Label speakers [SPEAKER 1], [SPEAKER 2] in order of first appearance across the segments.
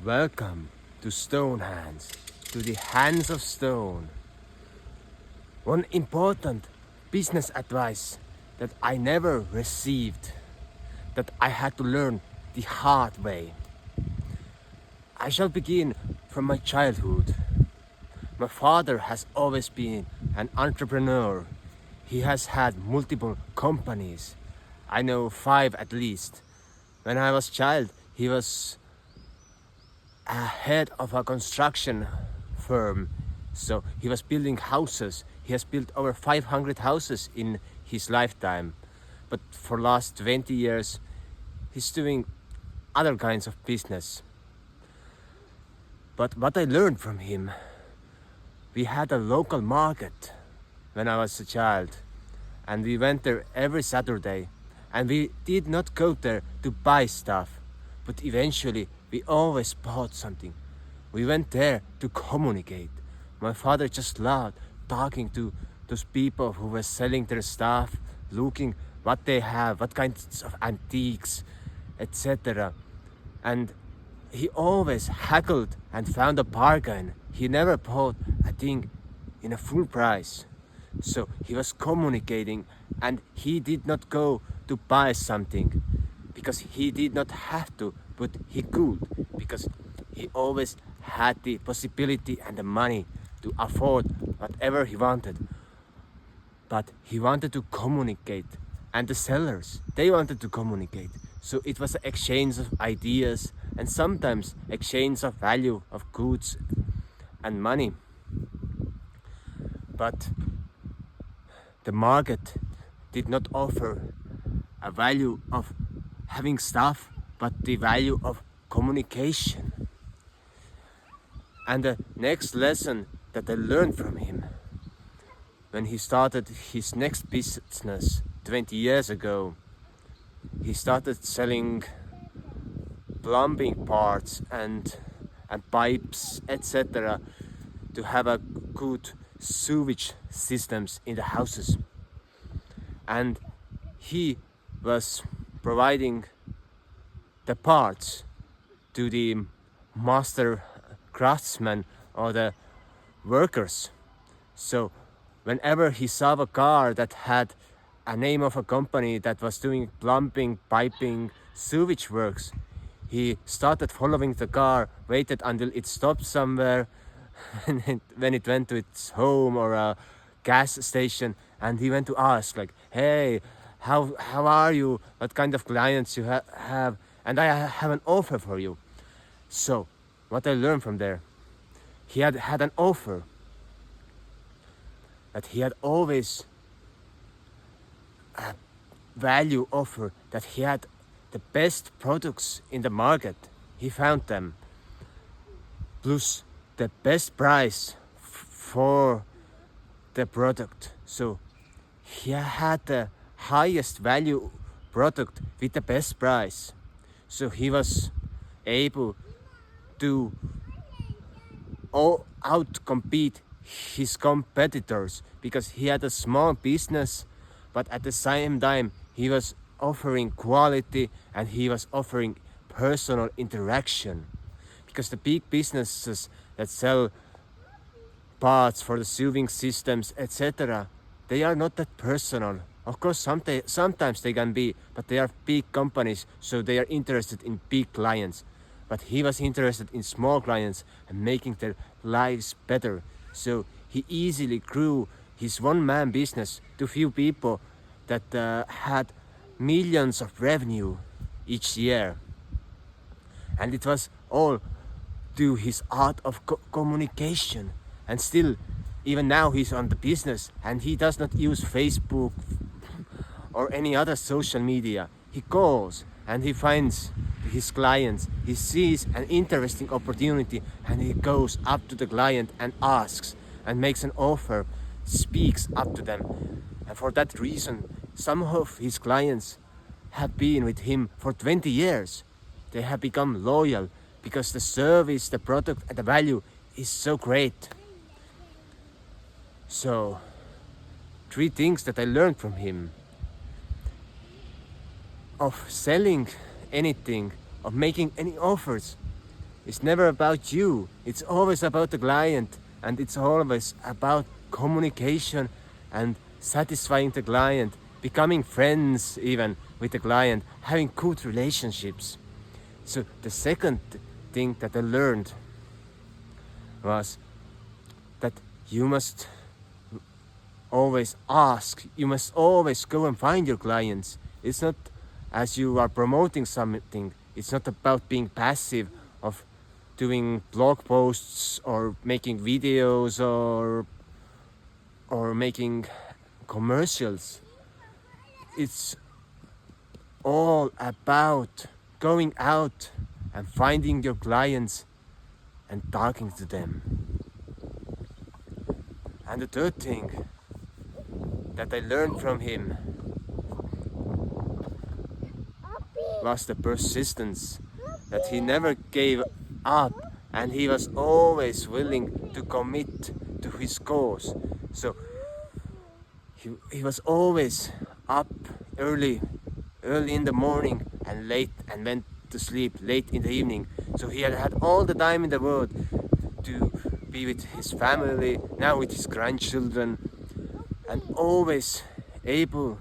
[SPEAKER 1] Welcome to Stone Hands, to the hands of stone. One important business advice that I never received, that I had to learn the hard way. I shall begin from my childhood. My father has always been an entrepreneur. He has had multiple companies. I know 5 at least. When I was a child, he was head of a construction firm. So he was building houses. He has built over 500 houses in his lifetime. But for last 20 years, he's doing other kinds of business. But what I learned from him, we had a local market when I was a child. And we went there every Saturday. And we did not go there to buy stuff. But eventually, we always bought something. We went there to communicate. My father just loved talking to those people who were selling their stuff, looking what they have, what kinds of antiques, etc. And he always haggled and found a bargain. He never bought a thing in a full price. So he was communicating, and he did not go to buy something because he did not have to, but he could, because he always had the possibility and the money to afford whatever he wanted. But he wanted to communicate, and the sellers, they wanted to communicate. So it was an exchange of ideas and sometimes exchange of value of goods and money. But the market did not offer a value of having stuff, but the value of communication. And the next lesson that I learned from him, when he started his next business 20 years ago, he started selling plumbing parts and pipes, etc., to have a good sewage systems in the houses. And he was providing the parts to the master craftsmen or the workers. So whenever he saw a car that had a name of a company that was doing plumbing, piping, sewage works, he started following the car, waited until it stopped somewhere, when it went to its home or a gas station, and he went to ask, like, hey, how are you? What kind of clients you have? And I have an offer for you. So what I learned from there, he had an offer that he had always a value offer, that he had the best products in the market. He found them, plus the best price for the product. So he had the highest value product with the best price. So he was able to outcompete his competitors because he had a small business, but at the same time he was offering quality and he was offering personal interaction. Because the big businesses that sell parts for the sewing systems, etc., they are not that personal. Of course, sometimes they can be, but they are big companies, so they are interested in big clients. But he was interested in small clients and making their lives better. So he easily grew his one-man business to few people that had millions of revenue each year. And it was all due his art of communication. And still, even now he's on the business and he does not use Facebook or any other social media. He calls and he finds his clients. He sees an interesting opportunity and he goes up to the client and asks and makes an offer, speaks up to them. And for that reason, some of his clients have been with him for 20 years. They have become loyal because the service, the product, and the value is so great. So, 3 things that I learned from him: of selling anything, of making any offers, It's never about you. It's always about the client, and it's always about communication and satisfying the client, becoming friends even with the client, having good relationships. So the second thing that I learned was that you must always ask, you must always go and find your clients. It's not as you are promoting something, it's not about being passive of doing blog posts or making videos or making commercials. It's all about going out and finding your clients and talking to them. And the third thing that I learned from him was the persistence, that he never gave up and he was always willing to commit to his cause. So he was always up early in the morning and late, and went to sleep late in the evening. So he had all the time in the world to be with his family, now with his grandchildren, and always able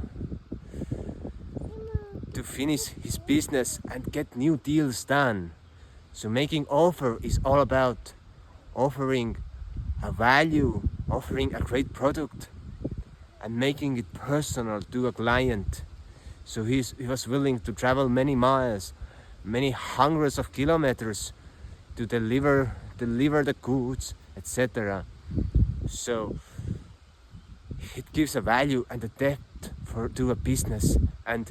[SPEAKER 1] to finish his business and get new deals done. So making offer is all about offering a value, offering a great product, and making it personal to a client. So he was willing to travel many miles, many hundreds of kilometers to deliver the goods, etc. So it gives a value and a depth to a business, and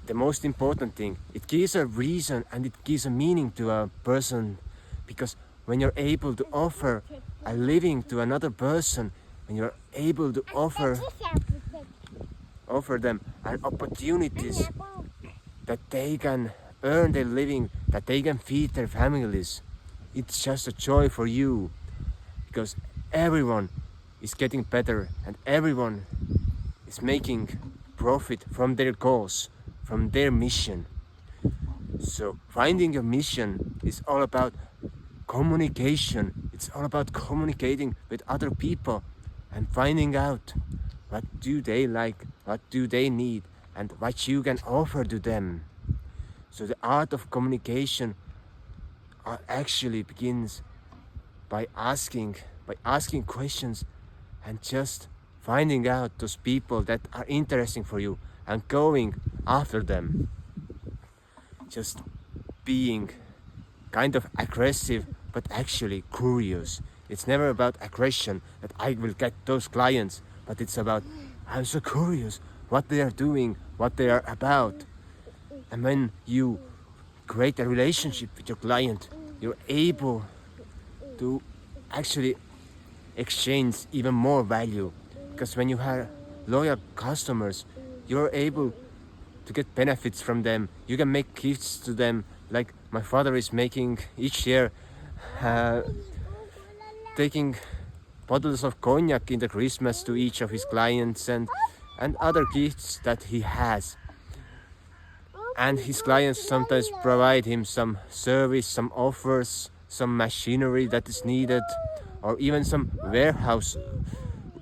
[SPEAKER 1] the most important thing, it gives a reason and it gives a meaning to a person, because when you're able to offer a living to another person, when you're able to offer them an opportunities that they can earn their living, that they can feed their families, it's just a joy for you, because everyone is getting better and everyone is making profit from their cause, from their mission. So finding your mission is all about communication. It's all about communicating with other people and finding out what do they like, what do they need, and what you can offer to them. So the art of communication actually begins by asking questions and just finding out those people that are interesting for you and going after them. Just being kind of aggressive, but actually curious. It's never about aggression, that I will get those clients, but it's about, I'm so curious what they are doing, what they are about. And when you create a relationship with your client, you're able to actually exchange even more value. Because when you have loyal customers, you're able to get benefits from them. You can make gifts to them, like my father is making each year, taking bottles of cognac in the Christmas to each of his clients, and other gifts that he has. And his clients sometimes provide him some service, some offers, some machinery that is needed, or even some warehouse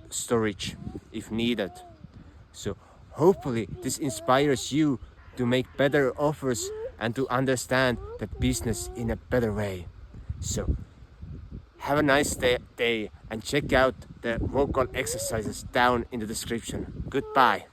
[SPEAKER 1] storage if needed. So hopefully this inspires you to make better offers and to understand the business in a better way. So have a nice day and check out the vocal exercises down in the description. Goodbye.